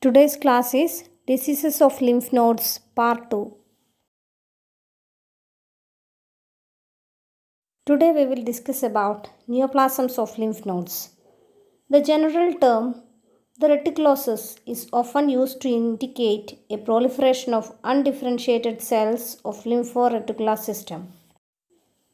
Today's class is Diseases of Lymph Nodes Part 2. Today we will discuss about neoplasms of lymph nodes. The general term, the reticulosis, is often used to indicate a proliferation of undifferentiated cells of lymphoreticular system.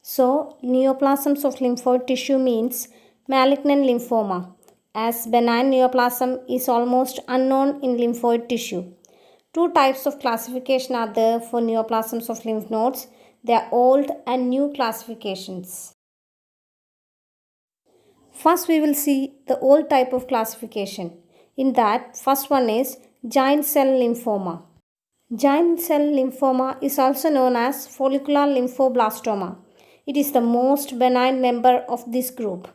So, neoplasms of lymphoid tissue means malignant lymphoma, as benign neoplasm is almost unknown in lymphoid tissue. Two types of classification are there for neoplasms of lymph nodes. They are old and new classifications. First, we will see the old type of classification. In that, first one is giant cell lymphoma. Giant cell lymphoma is also known as follicular lymphoblastoma. It is the most benign member of this group.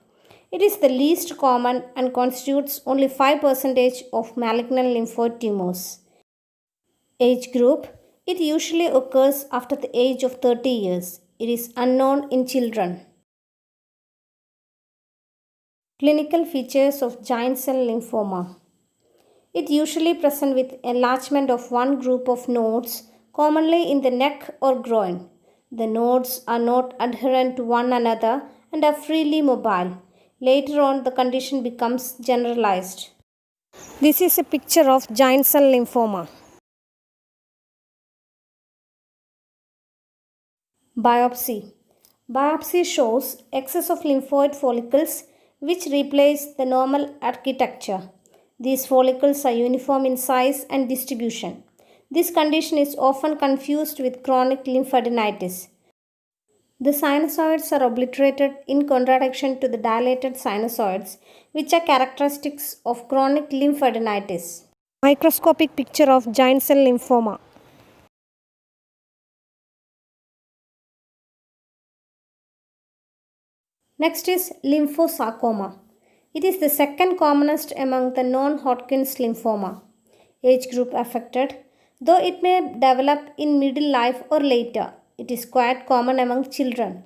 It is the least common and constitutes only 5% of malignant lymphoid tumors. Age group. It usually occurs after the age of 30 years. It is unknown in children. Clinical features of giant cell lymphoma. It usually presents with enlargement of one group of nodes, commonly in the neck or groin. The nodes are not adherent to one another and are freely mobile. Later on, the condition becomes generalized. This is a picture of giant cell lymphoma. Biopsy. Biopsy shows excess of lymphoid follicles which replace the normal architecture. These follicles are uniform in size and distribution. This condition is often confused with chronic lymphadenitis. The sinusoids are obliterated in contradiction to the dilated sinusoids, which are characteristics of chronic lymphadenitis. Microscopic picture of giant cell lymphoma. Next is lymphosarcoma. It is the second commonest among the non-Hodgkin's lymphoma. Age group affected. Though it may develop in middle life or later, it is quite common among children.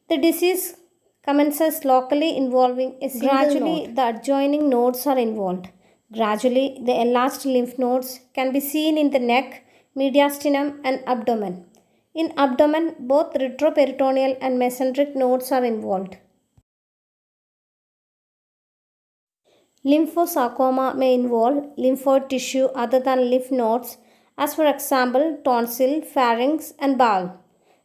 The disease commences locally involving a gradually node. The adjoining nodes are involved. Gradually, the enlarged lymph nodes can be seen in the neck, mediastinum and abdomen. In abdomen, both retroperitoneal and mesenteric nodes are involved. Lymphosarcoma may involve lymphoid tissue other than lymph nodes, as for example tonsil, pharynx, and bowel.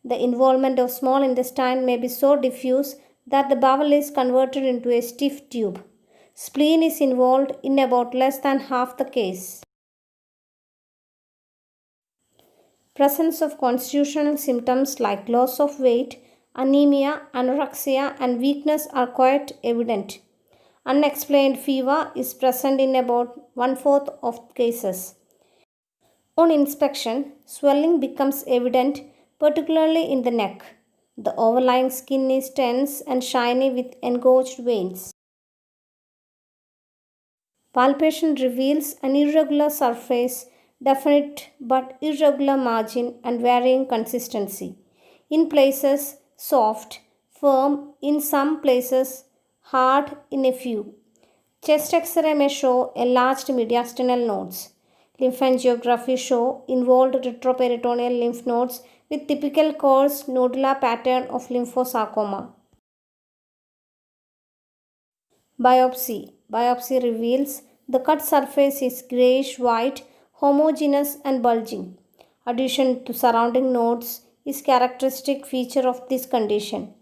The involvement of small intestine may be so diffuse that the bowel is converted into a stiff tube. Spleen is involved in about less than half the case. Presence of constitutional symptoms like loss of weight, anemia, anorexia, and weakness are quite evident. Unexplained fever is present in about 1/4 of cases. On inspection, swelling becomes evident, particularly in the neck. The overlying skin is tense and shiny with engorged veins. Palpation reveals an irregular surface, definite but irregular margin, and varying consistency. In places, soft, firm, in some places, hard in a few. Chest X-ray may show enlarged mediastinal nodes. Lymphangiography show involved retroperitoneal lymph nodes with typical coarse nodular pattern of lymphosarcoma. Biopsy. Biopsy reveals the cut surface is grayish-white, homogeneous and bulging. Addition to surrounding nodes is characteristic feature of this condition.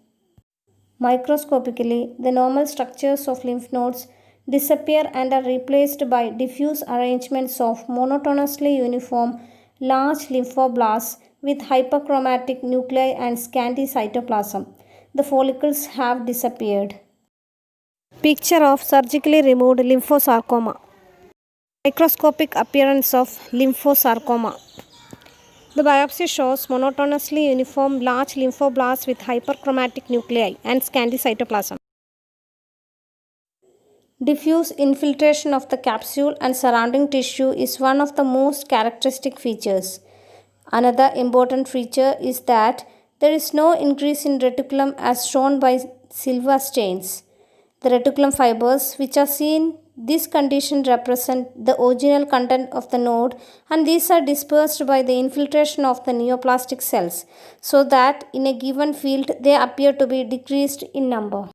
Microscopically, the normal structures of lymph nodes disappear and are replaced by diffuse arrangements of monotonously uniform large lymphoblasts with hyperchromatic nuclei and scanty cytoplasm. The follicles have disappeared. Picture of surgically removed lymphosarcoma. Microscopic appearance of lymphosarcoma. The biopsy shows monotonously uniform large lymphoblasts with hyperchromatic nuclei and scanty cytoplasm. Diffuse infiltration of the capsule and surrounding tissue is one of the most characteristic features. Another important feature is that there is no increase in reticulum as shown by silver stains. The reticulum fibers, which are seen this condition represents the original content of the node, and these are dispersed by the infiltration of the neoplastic cells, so that in a given field they appear to be decreased in number.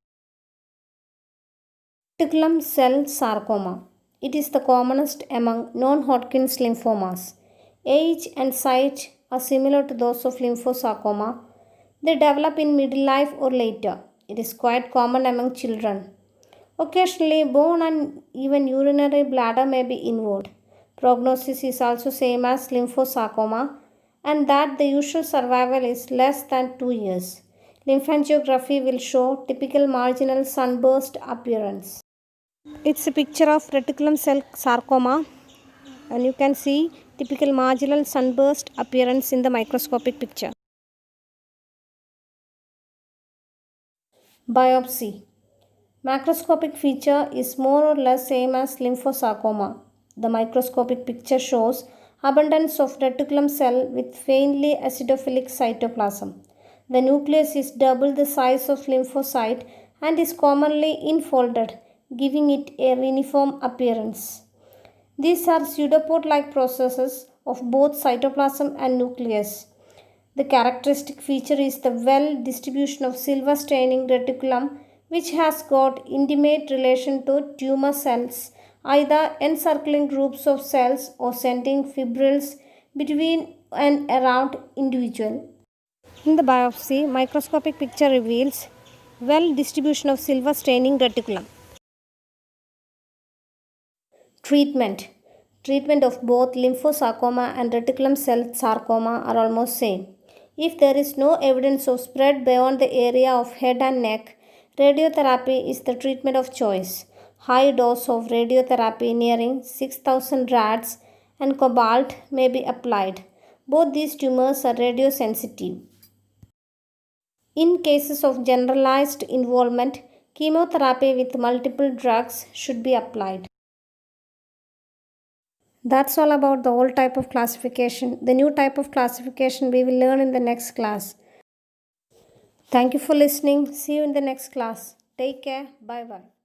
Reticulum cell sarcoma. It is the commonest among non-Hodgkin's lymphomas. Age and site are similar to those of lymphosarcoma. They develop in middle life or later. It is quite common among children. Occasionally, bone and even urinary bladder may be involved. Prognosis is also same as lymphosarcoma, and that the usual survival is less than 2 years. Lymphangiography will show typical marginal sunburst appearance. It's a picture of reticulum cell sarcoma, and you can see typical marginal sunburst appearance in the microscopic picture. Biopsy. Macroscopic feature is more or less same as lymphosarcoma. The microscopic picture shows abundance of reticulum cell with faintly acidophilic cytoplasm. The nucleus is double the size of lymphocyte and is commonly infolded, giving it a reniform appearance. These are pseudopod-like processes of both cytoplasm and nucleus. The characteristic feature is the well distribution of silver staining reticulum, which has got intimate relation to tumor cells, either encircling groups of cells or sending fibrils between and around individual. In the biopsy, microscopic picture reveals well distribution of silver staining reticulum. Treatment. Treatment of both lymphosarcoma and reticulum cell sarcoma are almost same. If there is no evidence of spread beyond the area of head and neck, radiotherapy is the treatment of choice. High dose of radiotherapy nearing 6000 rads and cobalt may be applied. Both these tumors are radiosensitive. In cases of generalized involvement, chemotherapy with multiple drugs should be applied. That's all about the old type of classification. The new type of classification we will learn in the next class. Thank you for listening. See you in the next class. Take care. Bye bye.